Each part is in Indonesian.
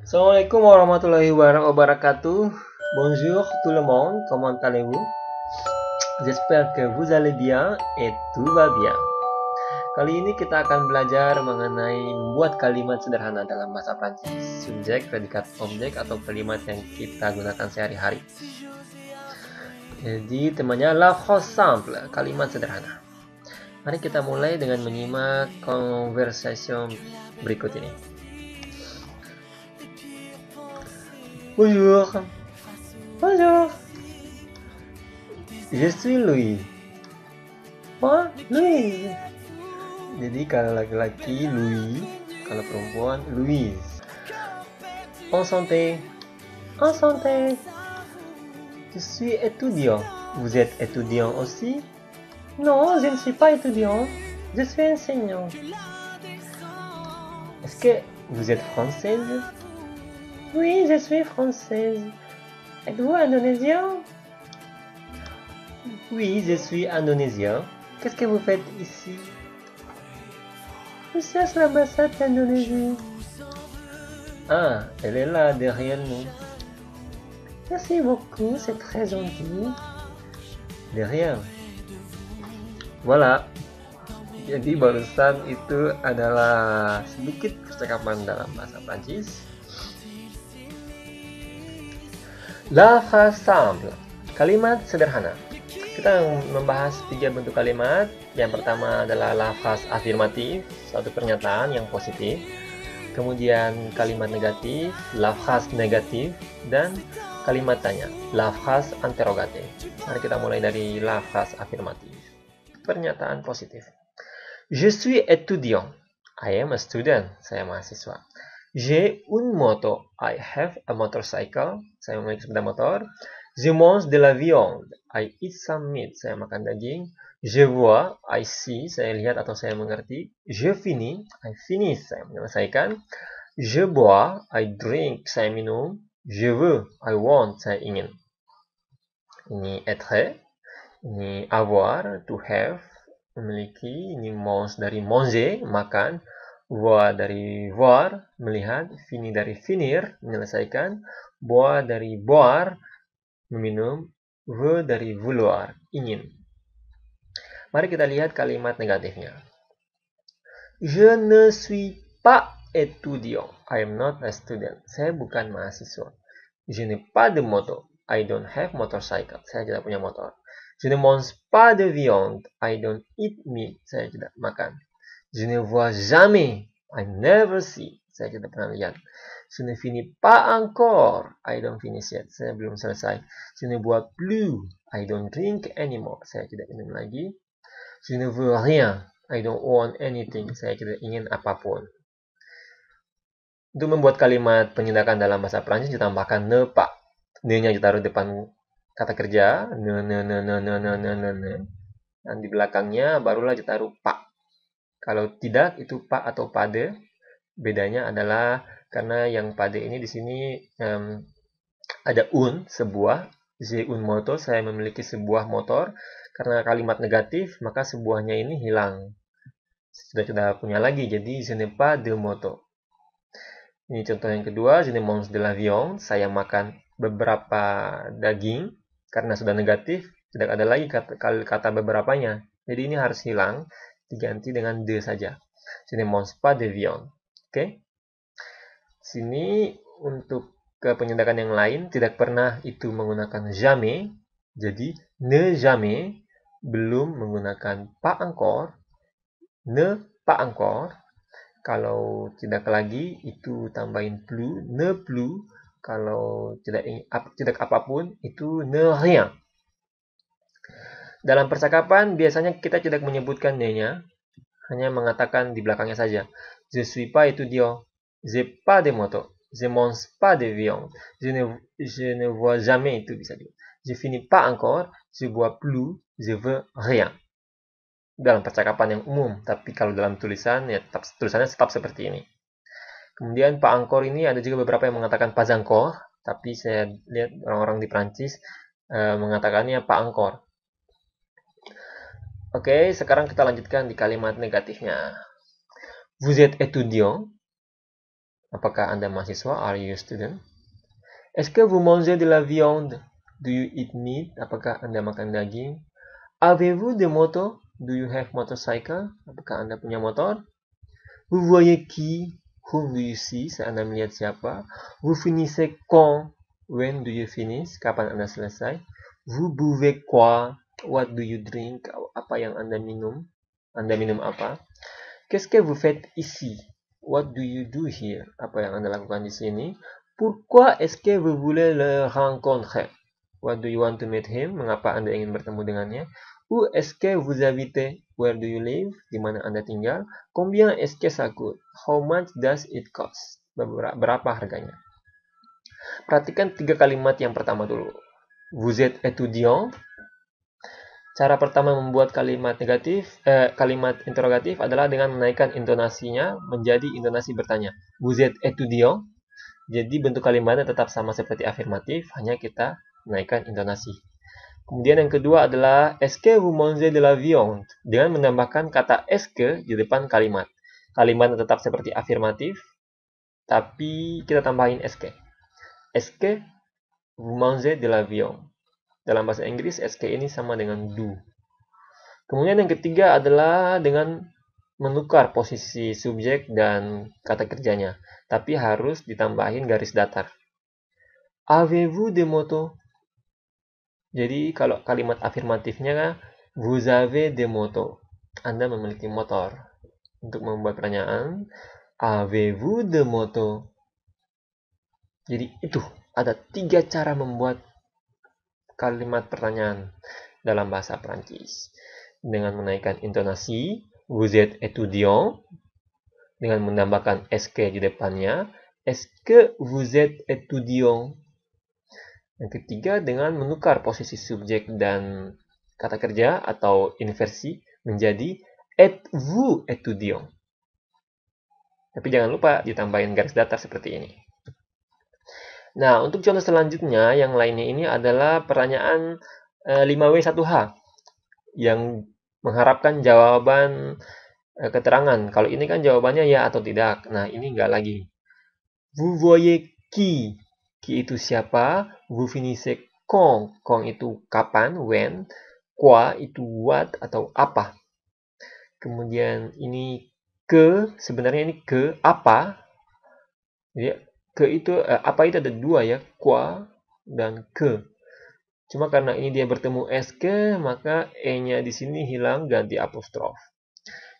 Assalamualaikum warahmatullahi wabarakatuh. Bonjour tout le monde, comment allez-vous? J'espère que vous allez bien et tout va bien. Kali ini kita akan belajar mengenai membuat kalimat sederhana dalam bahasa Prancis. Subjek, predikat, objek atau kalimat yang kita gunakan sehari-hari. Jadi temanya la phrase simple, kalimat sederhana. Mari kita mulai dengan menyimak conversation berikut ini. Bonjour. Bonjour. Je suis Louis. Moi, Louise. Jadi kalau laki-laki Louis, kalau perempuan Louise. Enchanté. Enchanté. Je suis étudiant. Vous êtes étudiant aussi? Non, je ne suis pas étudiant. Je suis enseignant. Est-ce que vous êtes française? Oui, je suis française. Êtes-vous indonésien? Oui, je suis indonésien. Qu'est-ce que vous faites ici? Je cherche l'ambassade d'Indonésie. Ah, elle est là derrière nous. Merci beaucoup, c'est très gentil. Derrière. Voilà. Jadi barusan itu adalah sedikit percakapan dalam bahasa Prancis. La phrase simple, kalimat sederhana. Kita membahas 3 bentuk kalimat. Yang pertama adalah la phrase afirmatif, suatu pernyataan yang positif. Kemudian kalimat negatif, la phrase negatif, dan kalimat tanya, la phrase interrogatif. Mari kita mulai dari la phrase afirmatif. Pernyataan positif. Je suis étudiant. I am a student. Saya mahasiswa. J'ai une moto. I have a motorcycle. Saya memiliki sepeda motor. Je mange de la viande. I eat some meat. Saya makan daging. Je vois. I see. Saya lihat atau saya mengerti. Je finis. I finish. Saya menyelesaikan. Je bois. I drink. Saya minum. Je veux. I want. Saya ingin. Ini être. Ini avoir. To have. Memiliki. Ini mange dari manger. Makan. Voir dari voir, melihat. Fini dari finir, menyelesaikan. Boire dari boire, meminum. Veut dari vouloir, ingin. Mari kita lihat kalimat negatifnya. Je ne suis pas étudiant. I am not a student. Saya bukan mahasiswa. Je n'ai pas de moto. I don't have motorcycle. Saya tidak punya motor. Je ne mange pas de viande. I don't eat meat. Saya tidak makan. Je ne vois jamais. I never see. Saya tidak pernah lihat. Je ne finis pas encore. I don't finish yet. Saya belum selesai. Je ne bois plus. I don't drink anymore. Saya tidak minum lagi. Je ne veux rien. I don't want anything. Saya tidak ingin apapun. Untuk membuat kalimat penyindakan dalam bahasa Prancis ditambahkan ne pas. Ne-nya ditaruh depan kata kerja. Ne. Dan di belakangnya barulah ditaruh pas. Kalau tidak, itu pak atau pade. Bedanya adalah karena yang pade ini di sini ada sebuah. J'ai une moto, saya memiliki sebuah motor. Karena kalimat negatif, maka sebuahnya ini hilang. Sudah tidak punya lagi, jadi je n'ai pas de moto. Ini contoh yang kedua, je ne mange de la viande. Saya makan beberapa daging. Karena sudah negatif, tidak ada lagi kata beberapanya. Jadi ini harus hilang. Diganti dengan de saja. Je ne mange pas de viande. Oke. Sini untuk ke penyindakan yang lain tidak pernah itu menggunakan jamais. Jadi ne jamais, belum menggunakan pas encore. Ne pas encore. Kalau tidak lagi itu tambahin plus, ne plus. Kalau tidak apapun itu ne rien. Dalam percakapan, biasanya kita tidak menyebutkan ne-nya, hanya mengatakan di belakangnya saja. Je suis pas étudiant, j'ai pas de moto, je mange pas de viande, je ne vois jamais, itu bisa juga. Je finis pas encore, je bois plus, je veux rien. Dalam percakapan yang umum, tapi kalau dalam tulisan, ya tulisannya tetap seperti ini. Kemudian pas encore ini ada juga beberapa yang mengatakan pas encore, tapi saya lihat orang-orang di Prancis mengatakannya pas encore. Oke, sekarang kita lanjutkan di kalimat negatifnya. Vous êtes étudiant. Apakah Anda mahasiswa? Are you a student? Est-ce que vous mangez de la viande? Do you eat meat? Apakah Anda makan daging? Avez-vous des motos? Do you have motorcycle? Apakah Anda punya motor? Vous voyez qui? Whom do you see? Anda melihat siapa? Vous finissez quand? When do you finish? Kapan Anda selesai? Vous buvez quoi? What do you drink? Apa yang Anda minum? Anda minum apa? Qu'est-ce que vous faites ici? What do you do here? Apa yang Anda lakukan di sini? Pourquoi est-ce que vous voulez le rencontrer? What do you want to meet him? Mengapa Anda ingin bertemu dengannya? Où est-ce que vous habitez? Where do you live? Di mana Anda tinggal? Combien est-ce que ça coûte? How much does it cost? Berapa harganya? Perhatikan 3 kalimat yang pertama dulu. Vous êtes étudiant. Cara pertama membuat kalimat interrogatif adalah dengan menaikkan intonasinya menjadi intonasi bertanya. Vous êtes étudiant. Jadi bentuk kalimatnya tetap sama seperti afirmatif, hanya kita menaikkan intonasi. Kemudian yang kedua adalah est-ce que vous mangez de la viande? Dengan menambahkan kata est-ce que di depan kalimat. Kalimatnya tetap seperti afirmatif, tapi kita tambahin est-ce que. Est-ce que vous mangez de la viande? Dalam bahasa Inggris, est-ce que ini sama dengan do. Kemudian yang ketiga adalah dengan menukar posisi subjek dan kata kerjanya, tapi harus ditambahin garis datar. Avez-vous des motos? Jadi kalau kalimat afirmatifnya vous avez des motos. Anda memiliki motor. Untuk membuat pertanyaan, avez-vous des motos? Jadi itu ada 3 cara membuat kalimat pertanyaan dalam bahasa Prancis. Dengan menaikkan intonasi, vous êtes étudiant. Dengan menambahkan est-ce que di depannya, est-ce que vous êtes étudiant? Yang ketiga, dengan menukar posisi subjek dan kata kerja atau inversi menjadi êtes-vous étudiant. Tapi jangan lupa ditambahin garis datar seperti ini. Nah, untuk contoh selanjutnya, yang lainnya ini adalah pertanyaan 5W1H yang mengharapkan jawaban keterangan. Kalau ini kan jawabannya ya atau tidak. Nah, ini enggak lagi. Vous voyez qui? Qui itu siapa? Vous finissez quand? Quand itu kapan, when. Quoi itu what atau apa. Kemudian ini ke, sebenarnya ini ke apa. Jadi ke itu, apa itu ada 2 ya. Quoi dan ke. Cuma karena ini dia bertemu est-ce que, maka e-nya di sini hilang ganti apostrof.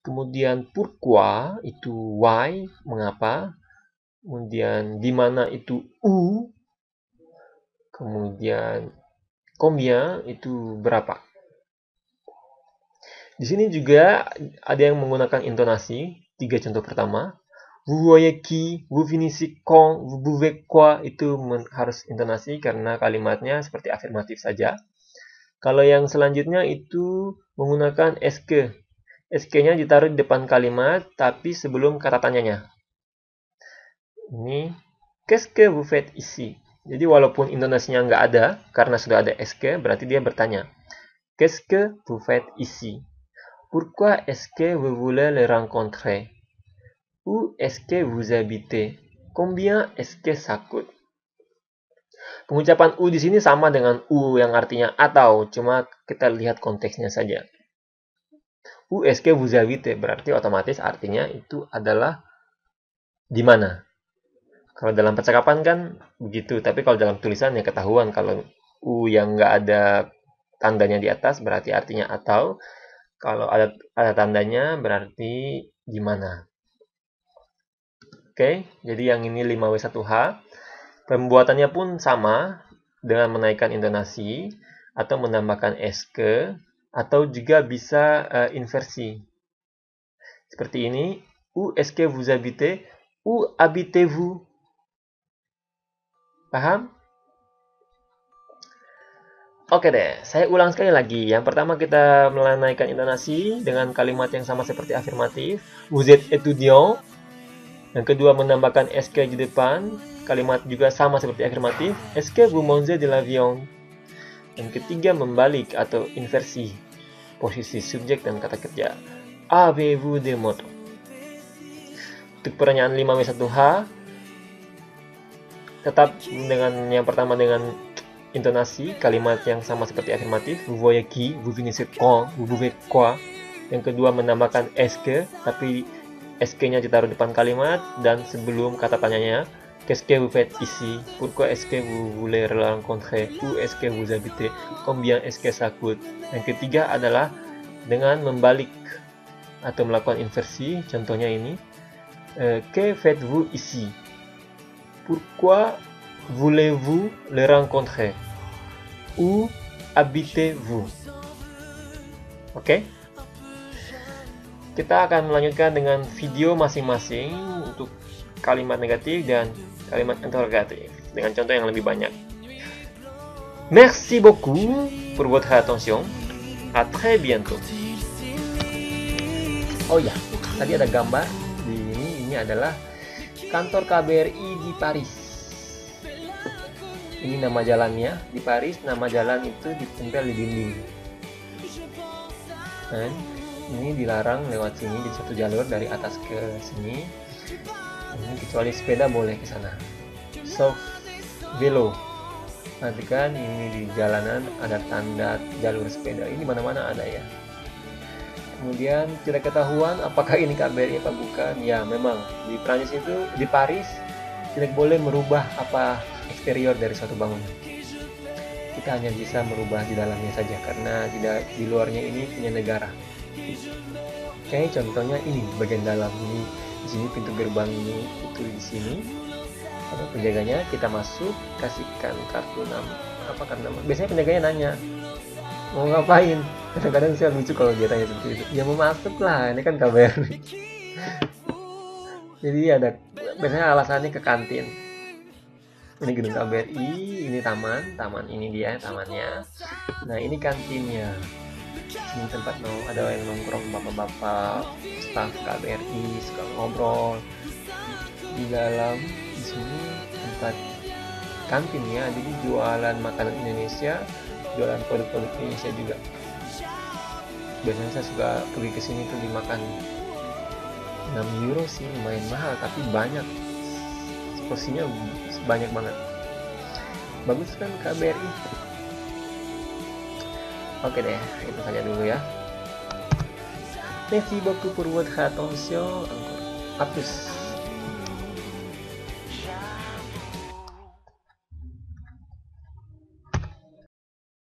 Kemudian pourquoi itu why, mengapa. Kemudian di mana itu où. Kemudian combien itu berapa. Di sini juga ada yang menggunakan intonasi. 3 contoh pertama. Vous voyez qui, vous finissez quand, vous buvez quoi, itu harus intonasi karena kalimatnya seperti afirmatif saja. Kalau yang selanjutnya itu menggunakan est-ce que. Est-ce que-nya ditaruh di depan kalimat tapi sebelum kata tanyanya. Ini qu'est-ce que vous faites ici? Jadi walaupun intonasinya nggak ada, karena sudah ada est-ce que, berarti dia bertanya. Qu'est-ce que vous faites ici? Pourquoi est-ce que vous voulez le rencontrer? Où est-ce que vous habitez? Combien est-ce que ça coûte? Pengucapan u di sini sama dengan u yang artinya atau, cuma kita lihat konteksnya saja. Où est-ce que vous habitez? Berarti otomatis artinya itu adalah di mana. Kalau dalam percakapan kan begitu, tapi kalau dalam tulisan ya ketahuan kalau u yang nggak ada tandanya di atas berarti artinya atau. Kalau ada tandanya berarti di mana. Oke, jadi yang ini 5W1H. Pembuatannya pun sama dengan menaikkan intonasi atau menambahkan est-ce que atau juga bisa inversi. Seperti ini, où est-ce que vous habitez? Où habitez-vous? Paham? Oke deh, saya ulang sekali lagi. Yang pertama kita menaikkan intonasi dengan kalimat yang sama seperti afirmatif. Vous êtes étudiant. Yang kedua menambahkan est-ce que di depan. Kalimat juga sama seperti afirmatif. Est-ce que vous mangez de la viande? Yang ketiga membalik atau inversi posisi subjek dan kata kerja. Avez-vous des motos? Untuk pertanyaan 5W1H, tetap dengan yang pertama dengan intonasi kalimat yang sama seperti afirmatif, vous voyez qui, vous finissez quand, vous pouvez quoi. Yang kedua menambahkan est-ce, tapi est-ce-nya ditaruh depan kalimat dan sebelum kata tanyanya, qu'est-ce que vous faites ici, pourquoi est-ce que vous voulez rencontrer, où est-ce que vous habitez, combien est-ce que ça coûte. Yang ketiga adalah dengan membalik atau melakukan inversi, contohnya ini, que faites-vous ici, pourquoi voulez-vous le rencontrer, où habitez-vous. Oke? Kita akan melanjutkan dengan video masing-masing untuk kalimat negatif dan kalimat interrogatif dengan contoh yang lebih banyak. Merci beaucoup pour votre attention. À très bientôt. Oh ya, tadi ada gambar di ini adalah kantor KBRI di Paris. Ini nama jalannya di Paris, nama jalan itu ditempel di dinding. Dan ini dilarang lewat sini di satu jalur dari atas ke sini. Ini kecuali sepeda boleh ke sana. Sauf velo. Perhatikan ini di jalanan ada tanda jalur sepeda. Ini mana-mana ada ya. Kemudian tidak ketahuan apakah ini KBRI apa bukan. Ya memang di Prancis itu, di Paris tidak boleh merubah apa eksterior dari suatu bangunan. Kita hanya bisa merubah di dalamnya saja karena di luarnya ini punya negara. Kayak contohnya ini bagian dalam ini, di sini pintu gerbang ini itu di sini ada penjaganya, kita masuk kasihkan kartu nama. Biasanya penjaganya nanya mau ngapain, kadang-kadang saya lucu kalau dia tanya seperti itu, ya mau masuk lah, ini kan KBRI. Jadi ada biasanya alasannya ke kantin. Ini gedung KBRI, ini taman ini dia tamannya. Nah ini kantinnya. Ini tempat ada yang nongkrong bapak-bapak staf KBRI suka ngobrol di dalam. Di sini tempat kantinnya, jadi jualan makanan Indonesia, jualan produk-produk Indonesia juga. Biasanya saya suka pergi ke sini tuh dimakan 6 euro sih, lumayan mahal tapi banyak, porsinya banyak banget. Bagus kan KBRI. Oke deh, itu saja dulu ya. Merci beaucoup pour votre attention. A plus.